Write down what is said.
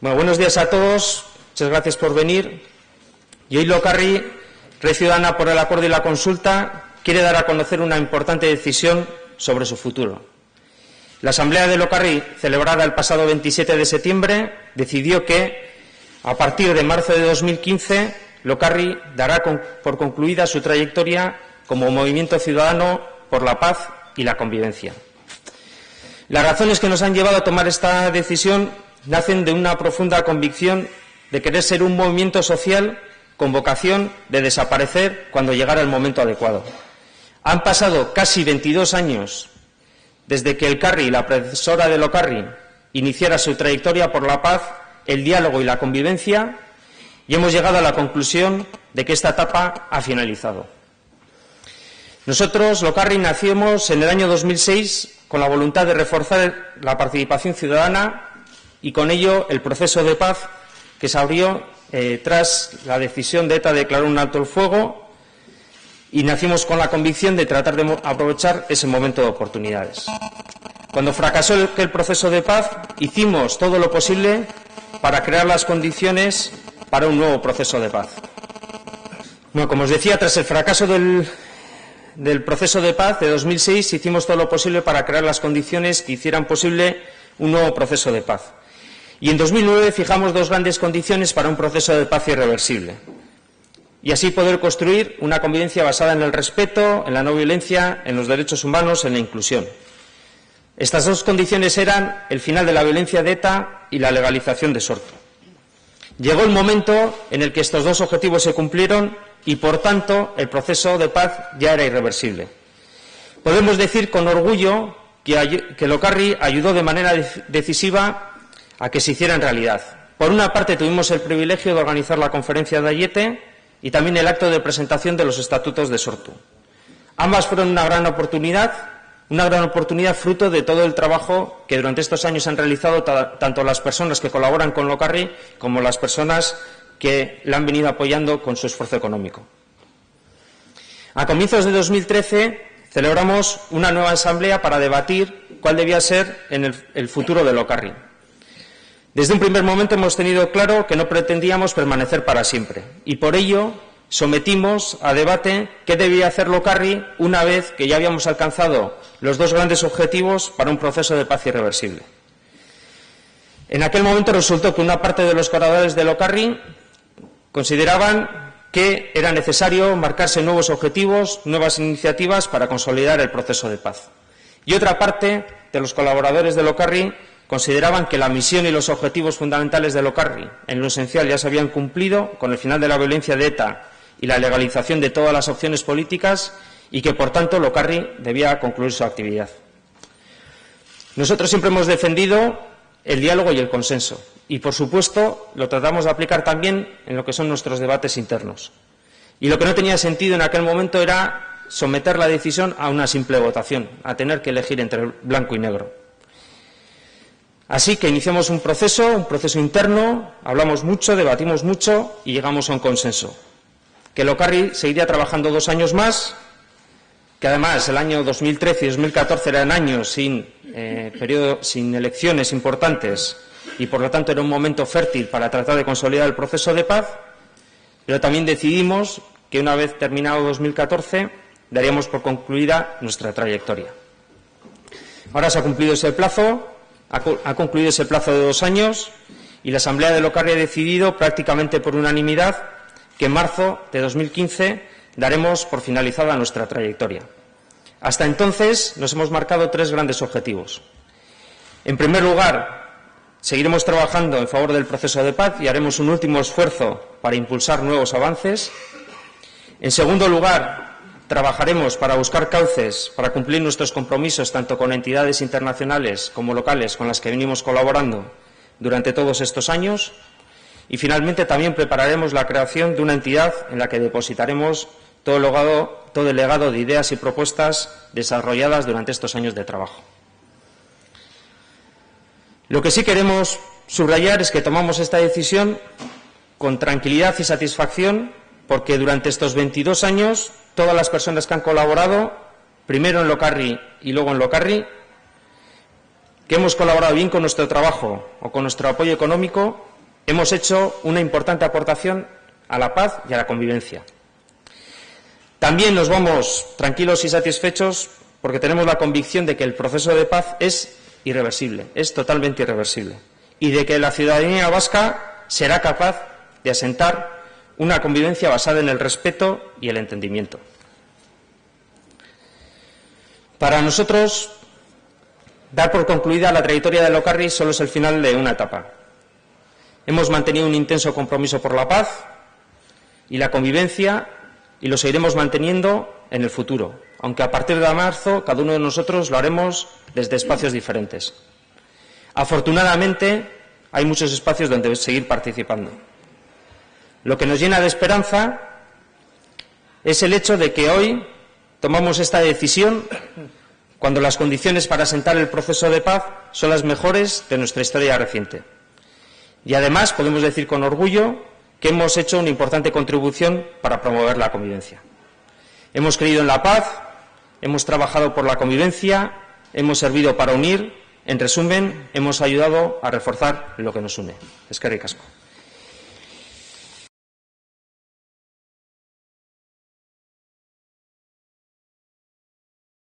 Bueno, buenos días a todos. Muchas gracias por venir. Y hoy Lokarri, Red Ciudadana por el Acuerdo y la Consulta, quiere dar a conocer una importante decisión sobre su futuro. La Asamblea de Lokarri, celebrada el pasado 27 de septiembre, decidió que, a partir de marzo de 2015, Lokarri dará por concluida su trayectoria como movimiento ciudadano por la paz y la convivencia. Las razones que nos han llevado a tomar esta decisión nacen de una profunda convicción de querer ser un movimiento social con vocación de desaparecer cuando llegara el momento adecuado. Han pasado casi 22 años desde que Elkarri, la predecesora de Lokarri, iniciara su trayectoria por la paz, el diálogo y la convivencia, y hemos llegado a la conclusión de que esta etapa ha finalizado. Nosotros, Lokarri, nacimos en el año 2006 con la voluntad de reforzar la participación ciudadana y con ello el proceso de paz que se abrió tras la decisión de ETA de declarar un alto el fuego, y nacimos con la convicción de tratar de aprovechar ese momento de oportunidades. Cuando fracasó el proceso de paz, hicimos todo lo posible para crear las condiciones para un nuevo proceso de paz. Bueno, como os decía, tras el fracaso del proceso de paz de 2006, hicimos todo lo posible para crear las condiciones que hicieran posible un nuevo proceso de paz. Y en 2009 fijamos dos grandes condiciones para un proceso de paz irreversible. Y así poder construir una convivencia basada en el respeto, en la no violencia, en los derechos humanos, en la inclusión. Estas dos condiciones eran el final de la violencia de ETA y la legalización de Sortu. Llegó el momento en el que estos dos objetivos se cumplieron y, por tanto, el proceso de paz ya era irreversible. Podemos decir con orgullo que Lokarri ayudó de manera decisiva a que se hiciera en realidad. Por una parte, tuvimos el privilegio de organizar la conferencia de Aiete y también el acto de presentación de los estatutos de Sortu. Ambas fueron una gran oportunidad fruto de todo el trabajo que durante estos años han realizado tanto las personas que colaboran con Lokarri como las personas que la han venido apoyando con su esfuerzo económico. A comienzos de 2013 celebramos una nueva asamblea para debatir cuál debía ser el futuro de Lokarri. Desde un primer momento hemos tenido claro que no pretendíamos permanecer para siempre y por ello sometimos a debate qué debía hacer Lokarri una vez que ya habíamos alcanzado los dos grandes objetivos para un proceso de paz irreversible. En aquel momento resultó que una parte de los colaboradores de Lokarri consideraban que era necesario marcarse nuevos objetivos, nuevas iniciativas para consolidar el proceso de paz. Y otra parte de los colaboradores de Lokarri consideraban que la misión y los objetivos fundamentales de Lokarri, en lo esencial, ya se habían cumplido con el final de la violencia de ETA y la legalización de todas las opciones políticas y que, por tanto, Lokarri debía concluir su actividad. Nosotros siempre hemos defendido el diálogo y el consenso y, por supuesto, lo tratamos de aplicar también en lo que son nuestros debates internos. Y lo que no tenía sentido en aquel momento era someter la decisión a una simple votación, a tener que elegir entre blanco y negro. Así que iniciamos un proceso interno, hablamos mucho, debatimos mucho y llegamos a un consenso. Que Lokarri seguiría trabajando 2 años más, que además el año 2013 y 2014 eran años sin elecciones importantes y por lo tanto era un momento fértil para tratar de consolidar el proceso de paz, pero también decidimos que una vez terminado 2014 daríamos por concluida nuestra trayectoria. Ahora se ha cumplido ese plazo. Ha concluido ese plazo de 2 años y la Asamblea de Lokarri ha decidido prácticamente por unanimidad que en marzo de 2015 daremos por finalizada nuestra trayectoria. Hasta entonces nos hemos marcado 3 grandes objetivos. En primer lugar, seguiremos trabajando en favor del proceso de paz y haremos un último esfuerzo para impulsar nuevos avances. En segundo lugar, trabajaremos para buscar cauces para cumplir nuestros compromisos tanto con entidades internacionales como locales con las que venimos colaborando durante todos estos años. Y finalmente también prepararemos la creación de una entidad en la que depositaremos todo el legado de ideas y propuestas desarrolladas durante estos años de trabajo. Lo que sí queremos subrayar es que tomamos esta decisión con tranquilidad y satisfacción porque durante estos 22 años todas las personas que han colaborado, primero en Lokarri y luego en Lokarri, que hemos colaborado bien con nuestro trabajo o con nuestro apoyo económico, hemos hecho una importante aportación a la paz y a la convivencia. También nos vamos tranquilos y satisfechos porque tenemos la convicción de que el proceso de paz es irreversible, es totalmente irreversible, y de que la ciudadanía vasca será capaz de asentar una convivencia basada en el respeto y el entendimiento. Para nosotros, dar por concluida la trayectoria de Lokarri solo es el final de una etapa. Hemos mantenido un intenso compromiso por la paz y la convivencia y lo seguiremos manteniendo en el futuro, aunque a partir de marzo cada uno de nosotros lo haremos desde espacios diferentes. Afortunadamente, hay muchos espacios donde seguir participando. Lo que nos llena de esperanza es el hecho de que hoy tomamos esta decisión cuando las condiciones para asentar el proceso de paz son las mejores de nuestra historia reciente. Y además podemos decir con orgullo que hemos hecho una importante contribución para promover la convivencia. Hemos creído en la paz, hemos trabajado por la convivencia, hemos servido para unir, en resumen, hemos ayudado a reforzar lo que nos une. Eskerrik asko.